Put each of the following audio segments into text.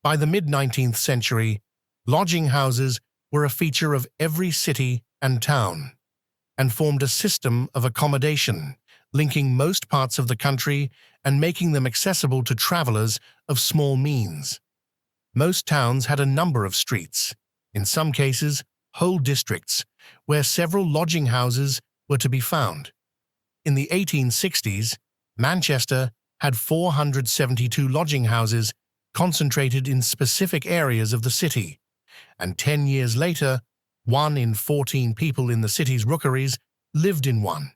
By the mid-19th century, lodging houses were a feature of every city and town, and formed a system of accommodation, linking most parts of the country and making them accessible to travelers of small means. Most towns had a number of streets, in some cases whole districts, where several lodging houses were to be found. In the 1860s, Manchester had 472 lodging houses concentrated in specific areas of the city, and 10 years later, 1 in 14 people in the city's Rookeries lived in one.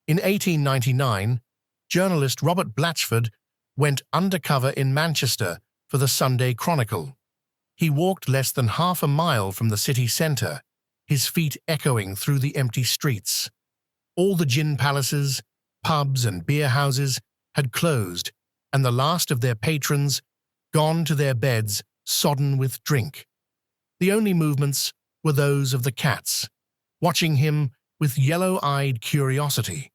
In 1899, journalist Robert Blatchford went undercover in Manchester for the Sunday Chronicle. He walked less than half a mile from the city centre, his feet echoing through the empty streets. All the gin palaces, pubs and beer houses had closed, and the last of their patrons gone to their beds sodden with drink. The only movements were those of the cats, watching him with yellow-eyed curiosity.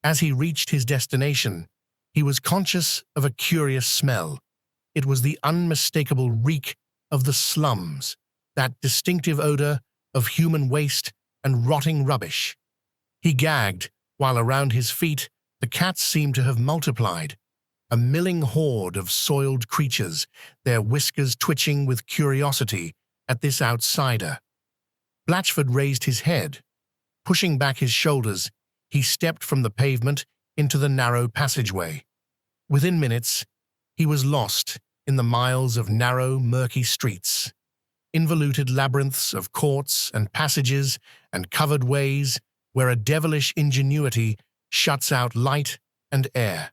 As he reached his destination, he was conscious of a curious smell. It was the unmistakable reek of the slums, that distinctive odor of human waste and rotting rubbish. He gagged, while around his feet the cats seemed to have multiplied, a milling horde of soiled creatures, their whiskers twitching with curiosity at this outsider. Blatchford raised his head. Pushing back his shoulders, he stepped from the pavement into the narrow passageway. Within minutes, he was lost in the miles of narrow, murky streets, involuted labyrinths of courts and passages and covered ways where a devilish ingenuity shuts out light and air.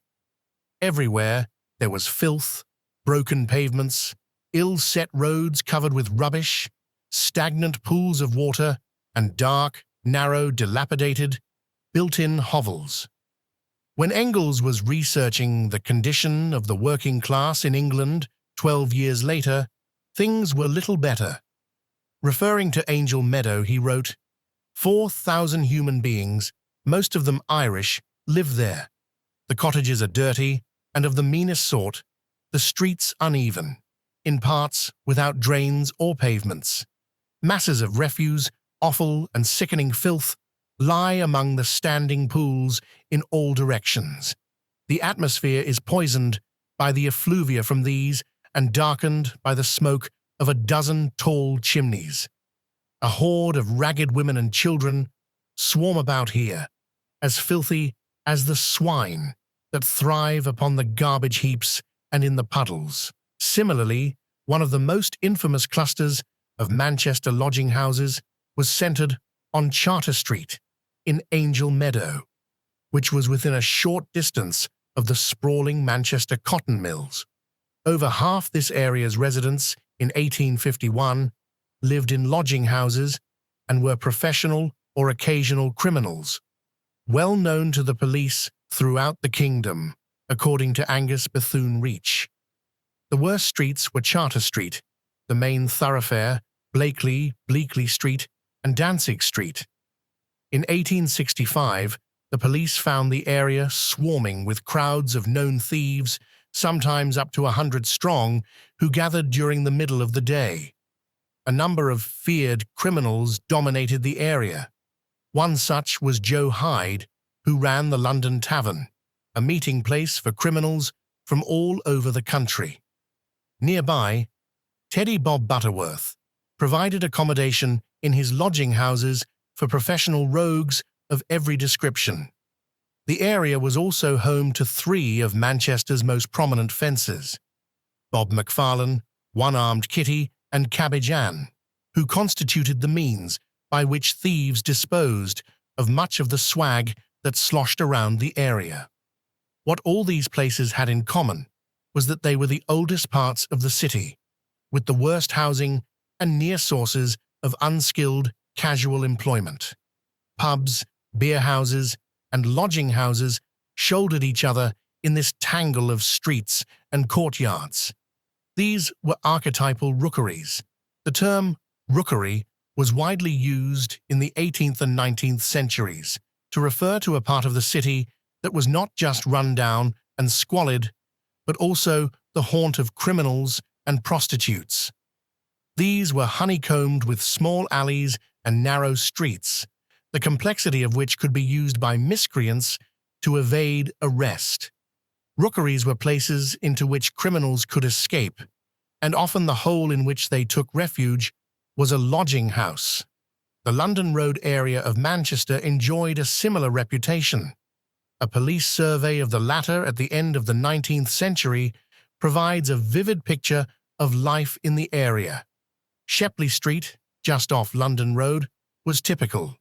Everywhere there was filth, broken pavements, ill-set roads covered with rubbish, stagnant pools of water, and dark, narrow, dilapidated, built-in hovels. When Engels was researching the condition of the working class in England 12 years later, things were little better. Referring to Angel Meadow, he wrote, 4,000 human beings, most of them Irish, live there. The cottages are dirty and of the meanest sort, the streets uneven, in parts without drains or pavements. Masses of refuse, offal and sickening filth lie among the standing pools in all directions. The atmosphere is poisoned by the effluvia from these and darkened by the smoke of a dozen tall chimneys. A horde of ragged women and children swarm about here, as filthy as the swine that thrive upon the garbage heaps and in the puddles. Similarly, one of the most infamous clusters of Manchester lodging houses was centred on Charter Street in Angel Meadow, which was within a short distance of the sprawling Manchester cotton mills. Over half this area's residents in 1851 lived in lodging houses and were professional or occasional criminals, well known to the police throughout the kingdom, according to Angus Bethune-Reach. The worst streets were Charter Street, the main thoroughfare, Bleakley Street, and Danzig Street. In 1865, the police found the area swarming with crowds of known thieves, sometimes up to 100 strong, who gathered during the middle of the day. A number of feared criminals dominated the area. One such was Joe Hyde, who ran the London Tavern, a meeting place for criminals from all over the country. Nearby, Teddy Bob Butterworth provided accommodation in his lodging houses for professional rogues of every description. The area was also home to 3 of Manchester's most prominent fences, Bob McFarlane, One-Armed Kitty, and Cabbage Ann, who constituted the means by which thieves disposed of much of the swag that sloshed around the area. What all these places had in common was that they were the oldest parts of the city, with the worst housing and near sources of unskilled, casual employment. Pubs, beer houses, and lodging houses shouldered each other in this tangle of streets and courtyards. These were archetypal rookeries. The term rookery was widely used in the 18th and 19th centuries to refer to a part of the city that was not just run down and squalid, but also the haunt of criminals and prostitutes. These were honeycombed with small alleys and narrow streets, the complexity of which could be used by miscreants to evade arrest. Rookeries were places into which criminals could escape, and often the hole in which they took refuge was a lodging house. The London Road area of Manchester enjoyed a similar reputation. A police survey of the latter at the end of the 19th century provides a vivid picture of life in the area. Shepley Street, just off London Road, was typical.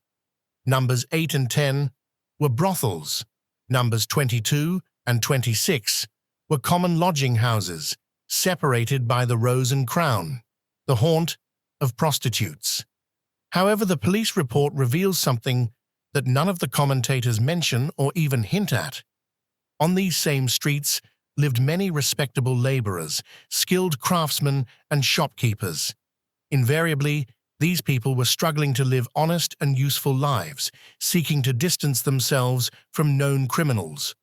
Numbers 8 and 10 were brothels. Numbers 22 and 26 were common lodging houses, separated by the Rose and Crown, the haunt of prostitutes. However, the police report reveals something that none of the commentators mention or even hint at. On these same streets lived many respectable laborers, skilled craftsmen, and shopkeepers. Invariably, these people were struggling to live honest and useful lives, seeking to distance themselves from known criminals.